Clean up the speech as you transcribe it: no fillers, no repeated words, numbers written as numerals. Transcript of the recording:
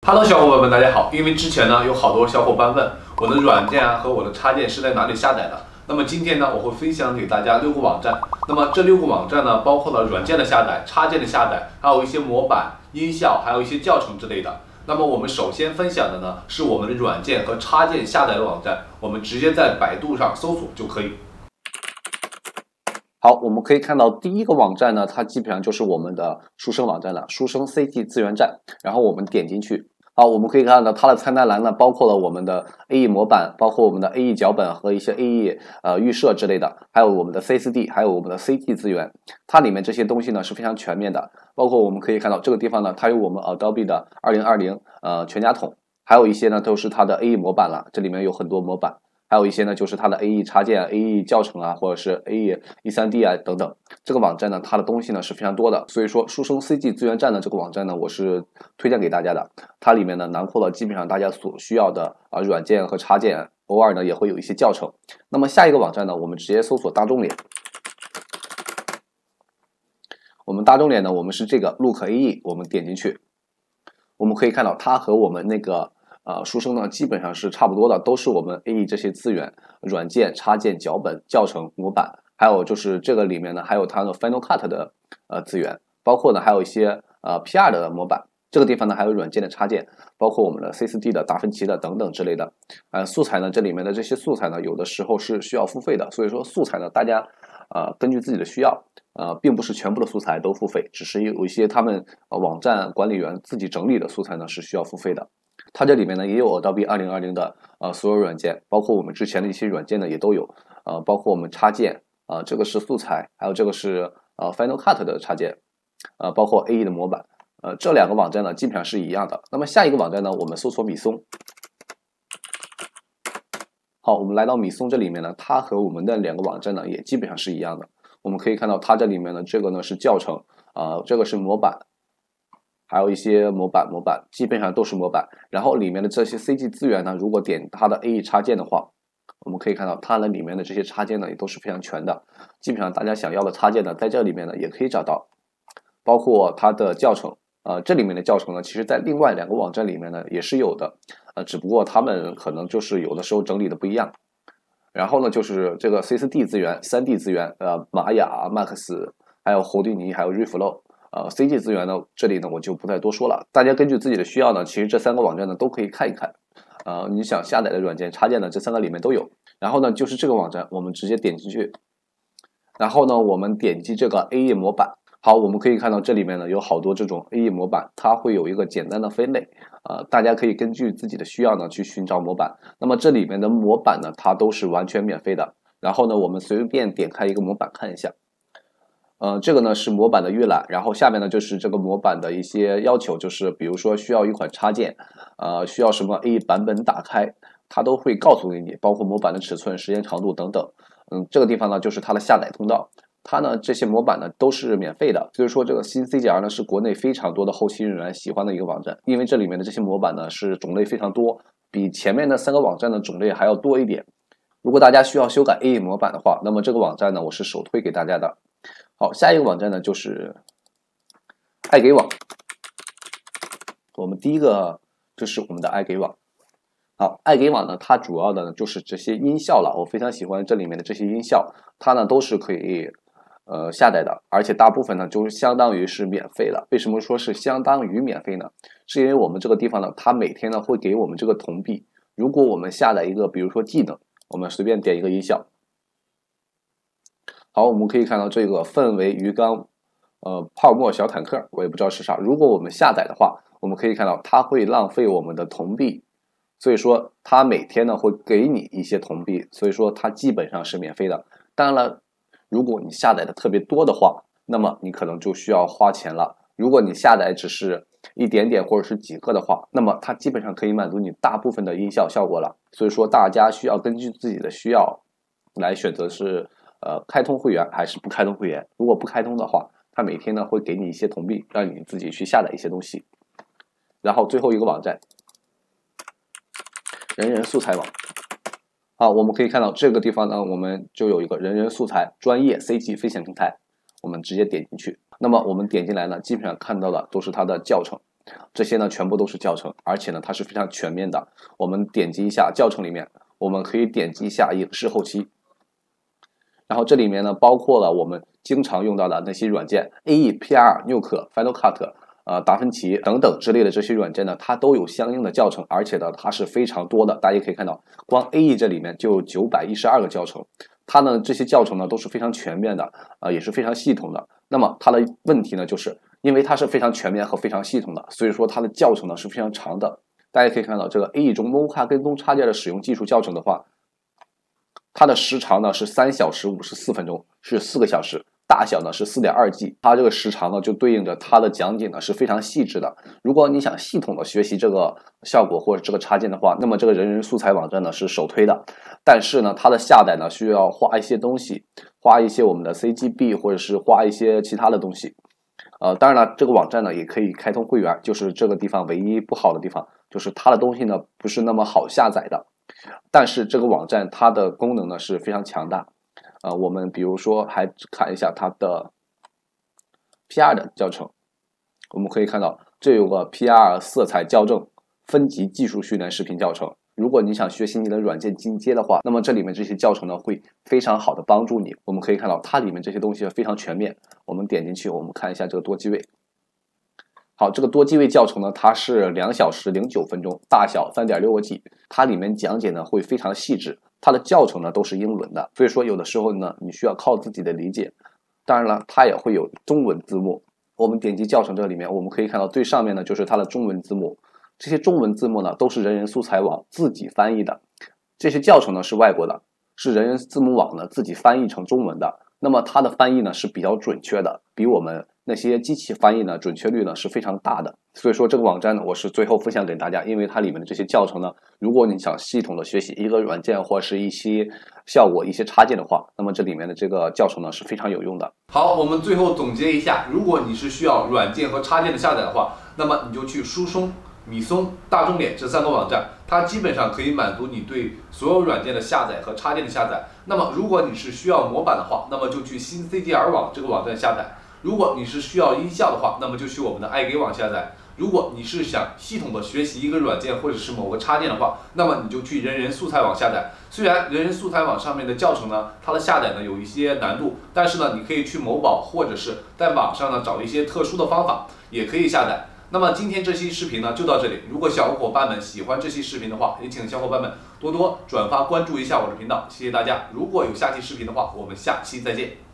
Hello， 小伙伴们，大家好。因为之前呢有好多小伙伴问我的软件和我的插件是在哪里下载的，那么今天呢我会分享给大家6个网站。那么这6个网站呢包括了软件的下载、插件的下载，还有一些模板、音效，还有一些教程之类的。那么我们首先分享的呢是我们的软件和插件下载的网站，我们直接在百度上搜索就可以。好，我们可以看到第一个网站呢，它基本上就是我们的书生网站了，书生 CT 资源站。然后我们点进去，好，我们可以看到它的菜单栏呢，包括了我们的 AE 模板，包括我们的 AE 脚本和一些 AE 预设之类的，还有我们的 CSD， 还有我们的 CT 资源。它里面这些东西呢是非常全面的，包括我们可以看到这个地方呢，它有我们 Adobe 的2020全家桶，还有一些呢都是它的 AE 模板了，这里面有很多模板。还有一些呢，就是它的 AE 插件、AE 教程啊，或者是 AE E3D 啊等等。这个网站呢，它的东西呢是非常多的，所以说书生 CG 资源站的这个网站呢，我是推荐给大家的。它里面呢囊括了基本上大家所需要的软件和插件，偶尔呢也会有一些教程。那么下一个网站呢，我们直接搜索大众脸。我们大众脸呢，我们是这个 Look AE， 我们点进去，我们可以看到它和我们那个书生呢基本上是差不多的，都是我们 AE 这些资源、软件、插件、脚本、教程、模板，还有就是这个里面呢还有它的 Final Cut 的资源，包括呢还有一些PR 的模板。这个地方呢还有软件的插件，包括我们的 CSD 的、达芬奇的等等之类的。素材呢这里面的这些素材呢有的时候是需要付费的，所以说素材呢大家根据自己的需要，并不是全部的素材都付费，只是有一些他们网站管理员自己整理的素材呢是需要付费的。它这里面呢也有 Adobe 2020的所有软件，包括我们之前的一些软件呢也都有，包括我们插件这个是素材，还有这个是Final Cut 的插件，包括 AE 的模板，这2个网站呢基本上是一样的。那么下一个网站呢，我们搜索米松。好，我们来到米松这里面呢，它和我们的2个网站呢也基本上是一样的。我们可以看到它这里面呢，这个呢是教程，这个是模板。还有一些模板，基本上都是模板。然后里面的这些 CG 资源呢，如果点它的 AE 插件的话，我们可以看到它的里面的这些插件呢也都是非常全的。基本上大家想要的插件呢，在这里面呢也可以找到，包括它的教程。这里面的教程呢，其实在另外2个网站里面呢也是有的，只不过他们可能就是有的时候整理的不一样。然后呢，就是这个 CSD 资源、3D 资源，玛雅、Max， 还有侯迪尼，还有 Reflow。CG 资源呢，这里呢我就不再多说了，大家根据自己的需要呢，其实这3个网站呢都可以看一看。你想下载的软件插件呢，这3个里面都有。然后呢，就是这个网站，我们直接点进去，然后呢，我们点击这个 AE 模板。好，我们可以看到这里面呢有好多这种 AE 模板，它会有一个简单的分类，大家可以根据自己的需要呢去寻找模板。那么这里面的模板呢，它都是完全免费的。然后呢，我们随便点开一个模板看一下。这个呢是模板的预览，然后下面呢就是这个模板的一些要求，就是比如说需要一款插件，需要什么 AE 版本打开，它都会告诉给你，包括模板的尺寸、时间长度等等。这个地方呢就是它的下载通道，它呢这些模板呢都是免费的，所以说这个新 CGR 呢是国内非常多的后期人员喜欢的一个网站，因为这里面的这些模板呢是种类非常多，比前面的3个网站的种类还要多一点。如果大家需要修改 AE 模板的话，那么这个网站呢我是首推给大家的。好，下一个网站呢就是爱给网。我们第一个就是我们的爱给网。好，爱给网呢，它主要的呢就是这些音效了，我非常喜欢这里面的这些音效，它呢都是可以下载的，而且大部分呢就相当于是免费了。为什么说是相当于免费呢？是因为我们这个地方呢，它每天呢会给我们这个铜币。如果我们下载一个，比如说技能，我们随便点一个音效。好，我们可以看到这个氛围鱼缸，泡沫小坦克，我也不知道是啥。如果我们下载的话，我们可以看到它会浪费我们的铜币，所以说它每天呢会给你一些铜币，所以说它基本上是免费的。当然了，如果你下载的特别多的话，那么你可能就需要花钱了。如果你下载只是一点点或者是几个的话，那么它基本上可以满足你大部分的音效效果了。所以说大家需要根据自己的需要来选择是开通会员还是不开通会员。如果不开通的话，它每天呢会给你一些铜币，让你自己去下载一些东西。然后最后一个网站，人人素材网。好，我们可以看到这个地方呢，我们就有一个人人素材专业 CG 分享平台，我们直接点进去。那么我们点进来呢，基本上看到的都是它的教程，这些呢全部都是教程，而且呢它是非常全面的。我们点击一下教程里面，我们可以点击一下影视后期，然后这里面呢包括了我们经常用到的那些软件 AE、PR、Nuke、Final Cut、达芬奇等等之类的这些软件呢，它都有相应的教程，而且呢它是非常多的。大家可以看到，光 AE 这里面就有912个教程，它呢这些教程呢都是非常全面的，也是非常系统的。那么它的问题呢，就是因为它是非常全面和非常系统的，所以说它的教程呢是非常长的。大家可以看到，这个 AE 中 Mocha 跟踪插件的使用技术教程的话，它的时长呢是3小时54分钟，是4个小时。大小呢是4.2G， 它这个时长呢就对应着它的讲解呢是非常细致的。如果你想系统的学习这个效果或者这个插件的话，那么这个人人素材网站呢是首推的。但是呢，它的下载呢需要花一些东西，花一些我们的 CGB 或者是花一些其他的东西。当然了，这个网站呢也可以开通会员，就是这个地方唯一不好的地方，就是它的东西呢不是那么好下载的。但是这个网站它的功能呢是非常强大。我们比如说还看一下它的 PR 的教程，我们可以看到这有个 PR 色彩校正分级技术训练视频教程。如果你想学习你的软件进阶的话，那么这里面这些教程呢会非常好的帮助你。我们可以看到它里面这些东西非常全面。我们点进去，我们看一下这个多机位。好，这个多机位教程呢，它是2小时09分钟，大小3.6个 G， 它里面讲解呢会非常细致。它的教程呢都是英文的，所以说有的时候呢你需要靠自己的理解。当然了，它也会有中文字幕。我们点击教程这里面，我们可以看到最上面呢就是它的中文字幕。这些中文字幕呢都是人人素材网自己翻译的，这些教程呢是外国的，是人人字幕网呢自己翻译成中文的。那么它的翻译呢是比较准确的，比我们那些机器翻译呢准确率呢是非常大的。所以说这个网站呢我是最后分享给大家，因为它里面的这些教程呢，如果你想系统的学习一个软件或是一些效果一些插件的话，那么这里面的这个教程呢是非常有用的。好，我们最后总结一下，如果你是需要软件和插件的下载的话，那么你就去书松、米松、大众点这3个网站，它基本上可以满足你对所有软件的下载和插件的下载。那么如果你是需要模板的话，那么就去新 CGR 网这个网站下载。如果你是需要音效的话，那么就去我们的爱给网下载。如果你是想系统的学习一个软件或者是某个插件的话，那么你就去人人素材网下载。虽然人人素材网上面的教程呢，它的下载呢有一些难度，但是呢，你可以去某宝或者是在网上呢找一些特殊的方法，也可以下载。那么今天这期视频呢就到这里。如果小伙伴们喜欢这期视频的话，也请小伙伴们多多转发关注一下我的频道，谢谢大家。如果有下期视频的话，我们下期再见。